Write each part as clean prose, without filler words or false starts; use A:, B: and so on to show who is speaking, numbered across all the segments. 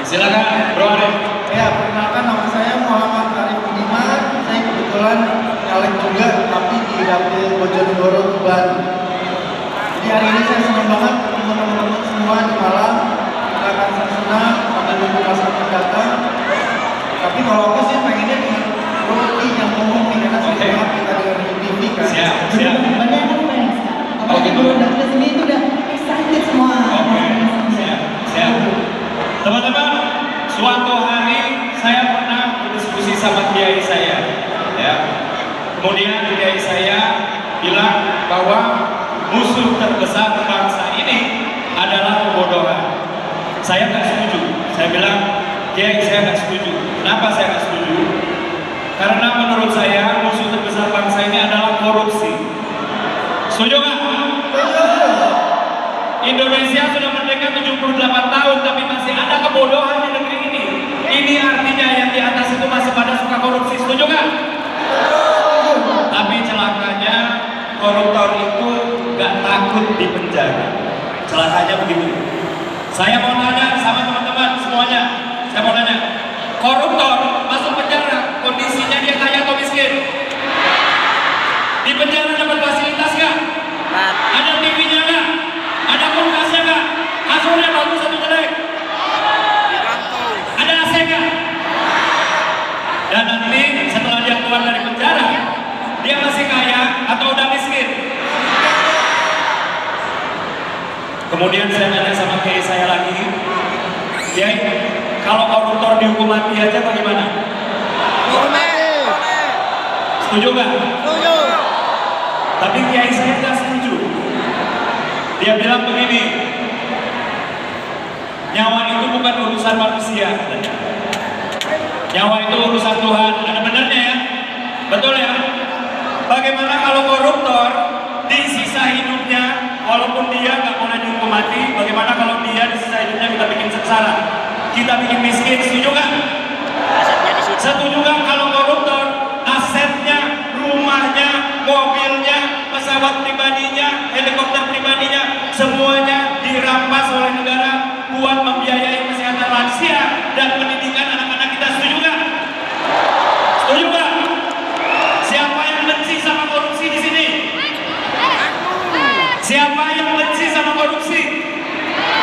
A: Silakan, Bro Arif.
B: Ya, perkenalkan nama saya Muhammad Arif Budiman. Saya kebetulan caleg juga, tapi di dapil Bojonegoro Tuban. Jadi hari ini saya senang banget ketemu teman-teman semua di Malang. Kita akan senang sampai nunggu masyarakat datang. Tapi kalau aku sih pengennya dengan Rocky yang ngomong nih, karena saya dengar kita dengar di TV kan.
A: Siap.
C: Banyak yang fans. Apalagi kalau datang ke sini itu udah excited semua.
A: Siap. Teman-teman, suatu hari saya pernah berdiskusi sama kiai saya, ya. Kemudian kiai saya bilang bahwa musuh terbesar bangsa ini adalah kebodohan. Saya nggak setuju. Saya bilang, kiai saya nggak setuju. Kenapa saya nggak setuju? Karena menurut saya musuh terbesar bangsa ini adalah korupsi. Setuju nggak? Indonesia sudah merdeka 78 tahun, tapi masih ada kebodohan di negeri ini. Ini artinya yang di atas itu masih pada suka korupsi. Setuju nggak? Tapi celakanya koruptor itu nggak takut di penjara. Celakanya begitu. Saya mau nanya sama teman-teman semuanya. Saya mau nanya, koruptor masuk penjara, kondisinya dia kaya atau miskin? Di penjara dapat fasilitas nggak? Ada TV-nya nggak? Ada kulkasnya nggak? Kasurnya bagus atau jelek? Ada AC nggak? Dan nanti setelah dia keluar dari penjara, dia masih kaya atau udah miskin? Kemudian saya nanya sama kiai saya lagi, kiai, kalau koruptor dihukum mati aja bagaimana? Setuju nggak?
D: Setuju.
A: Tapi kiai saya nggak setuju. Dia bilang begini, nyawa itu bukan urusan manusia. Nyawa itu urusan Tuhan. Ada benernya ya? Betul ya? Bagaimana kalau koruptor di sisa hidupnya, walaupun dia nggak boleh dihukum mati, bagaimana kalau dia di sisa hidupnya kita bikin sengsara, kita bikin miskin? Setuju nggak? Setuju nggak kalau koruptor asetnya, rumahnya, mobilnya, pesawat pribadinya, helikopter pribadinya, semuanya dirampas oleh negara buat membiayai kesehatan lansia dan pendidikan anak-anak kita? Setuju nggak? Setuju nggak? Siapa yang benci sama korupsi di sini? Siapa yang benci sama korupsi?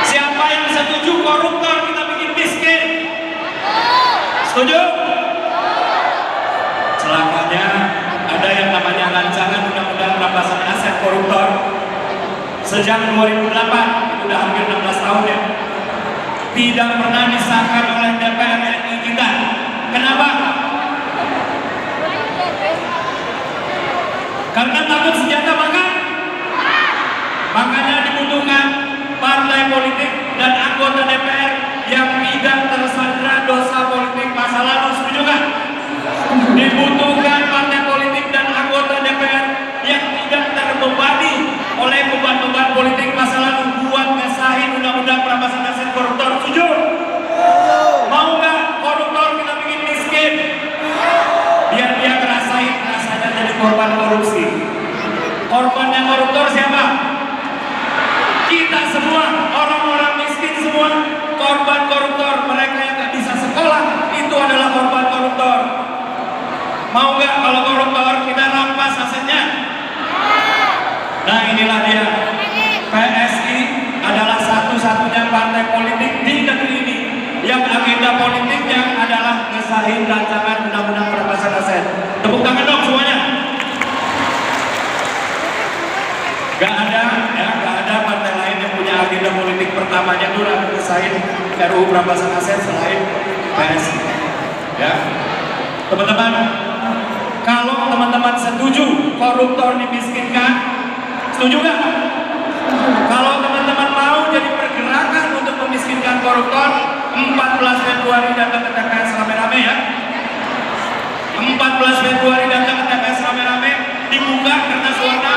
A: Siapa yang setuju koruptor kita bikin miskin? Setuju? Celakanya ada yang namanya rancangan undang-undang perampasan aset koruptor sejak 2008, itu udah hampir 16 tahun ya, tidak pernah disahkan oleh DPR RI kita. Kenapa? Karena takut senjata makan. Makanya dibutuhkan partai politik dan anggota DPR yang tidak tersandra dosa politik masa lalu. Setuju kan? Dibutuhkan partai politik dan anggota DPR yang tidak terbebani oleh beban-beban politik masa lalu buat ngesahin undang-undang perampasan aset koruptor. Setuju? Mau nggak koruptor kita bikin miskin? Biar dia ngerasain rasanya jadi korban korupsi. Korban yang koruptor siapa? Kita semua, orang-orang miskin semua korban koruptor. Mereka yang nggak bisa sekolah itu adalah korban koruptor. Mau nggak kalau koruptor kita rampas asetnya? Nah inilah dia, PSI adalah satu-satunya partai politik di negeri ini yang agenda politiknya adalah ngesahin rancangan undang-undang perampasan aset. Tepuk tangan dong semuanya. Gak ada partai lain yang punya agenda politik pertamanya tuh ngesahin RUU perampasan aset selain PSI. Ya, teman-teman. Kalau teman-teman setuju koruptor dimiskinkan, setuju nggak? Kalau teman-teman mau jadi pergerakan untuk memiskinkan koruptor, 14 Februari datang ke TPS rame-rame ya. 14 Februari datang ke TPS rame-rame, dibuka kertas warna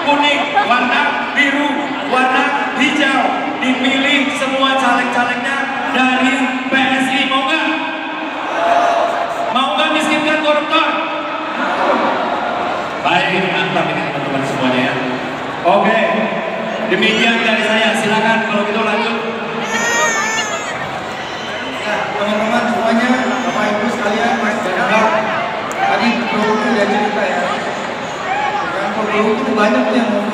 A: kuning, warna biru, warna hijau, dipilih semua caleg-calegnya dari PSI. Mau nggak? Mau nggak miskinkan koruptor? Baik, mantap ini teman-teman semuanya ya. Oke, demikian dari saya. saya. Silakan kalau gitu lanjut.
B: Ya, teman-teman semuanya, Bapak Ibu sekalian, Mas Jenderal, tadi Bro udah cerita ya. Kan Bro itu banyak tuh yang mau